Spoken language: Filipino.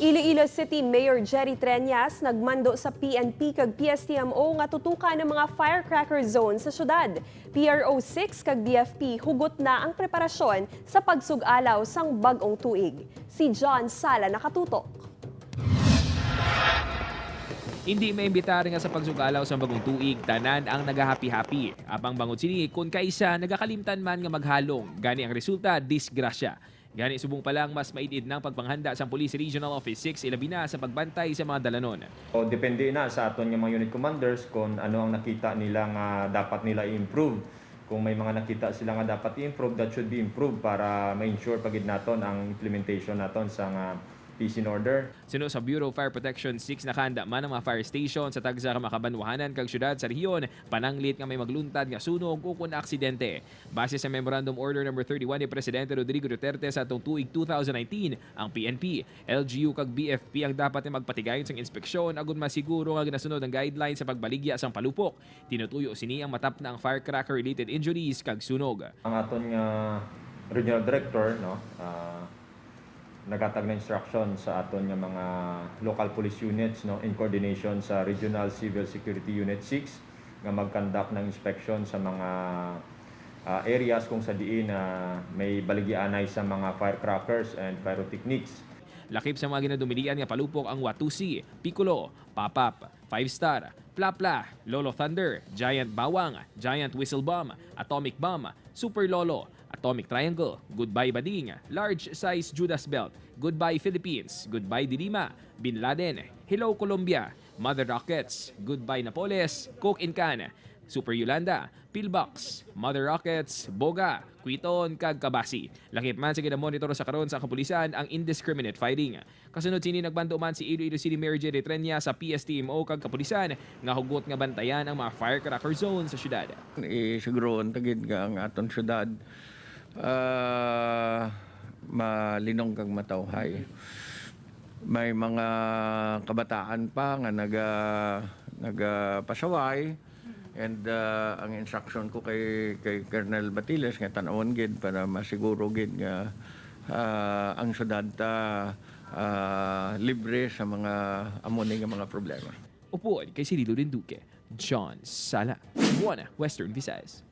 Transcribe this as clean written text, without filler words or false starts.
Iloilo City Mayor Jerry Treñas nagmando sa PNP kag PSTMO nga tutukan ng mga firecracker zone sa syudad. PRO6 kag BFP hugot na ang preparasyon sa pagsug-alaw sang bag-ong tuig. Si John Sala nakatutok. Hindi maimbitar nga sa pagsugalaw sa bagong tuig, tanan ang nagahapi-hapi. Apang bangod sini, kung kaisa nagakalimtan man nga maghalong, gani ang resulta, disgrasya. Gani subong pa lang mas maidid ng pagpanghanda sa Police Regional Office 6 ilabi na sa pagbantay sa mga dalanon. O depende na sa aton nga mga unit commanders kung ano ang nakita nila nga dapat nila i-improve. Kung may mga nakita sila nga dapat i-improve, that should be improved para ma-ensure pagid naton ang implementation naton sa nga peace in order. Sino sa Bureau of Fire Protection 6 nakahanda man ang mga fire station sa tagsa ka makabanwahanan kag syudad sa rehiyon, pananglit nga may magluntad nga sunog o kun aksidente. Base sa Memorandum Order No. 31 ni Presidente Rodrigo Duterte sa atong tuig 2019, ang PNP, LGU kag BFP ang dapat na magpatigayon sang inspeksyon agon masiguro nga ginasunod ang guidelines sa pagbaligya sang palupok. Tinutuyo sini ang matap na ang firecracker related injuries kag sunog. Ang aton nga regional director nagatag na instruction sa aton nga mga local police units in coordination sa Regional Civil Security Unit 6 nga mag-conduct ng inspection sa mga areas kung sa diin may baligyanay sa mga firecrackers and pyrotechnics. Lakip sa mga ginadumilian nga palupok ang Watusi, Piccolo, Papap, 5-Star, Plapla, Lolo Thunder, Giant Bawang, Giant Whistle Bomb, Atomic Bomb, Super Lolo, Atomic Triangle, Goodbye Bading, Large Size Judas Belt, Goodbye Philippines, Goodbye Dilima, Bin Laden, Hello Colombia, Mother Rockets, Goodbye Napoles, Coke in Can, Super Yolanda, Pillbox, Mother Rockets, Boga, Quiton, kag Kabasi. Lakip man sa monitor sa karon sa kapulisan ang indiscriminate fighting. Kasunod sini nagbando man si Iloilo City Mayor Jerry Treñas sa PSTMO kag kapulisan nga hugot nga bantayan ang mga firecracker zone sa syudad. Siguro tagid nga ang aton syudad malinong kag matawhay. May mga kabataan pa nga nagapasaway. And ang instruction ko kay Colonel Batiles nga tanawon gid para masiguro gid nga ang syudad libre sa mga amoni nga mga problema. Upuan kay Cirilo Duque, John Sala, Buona, Western Visayas.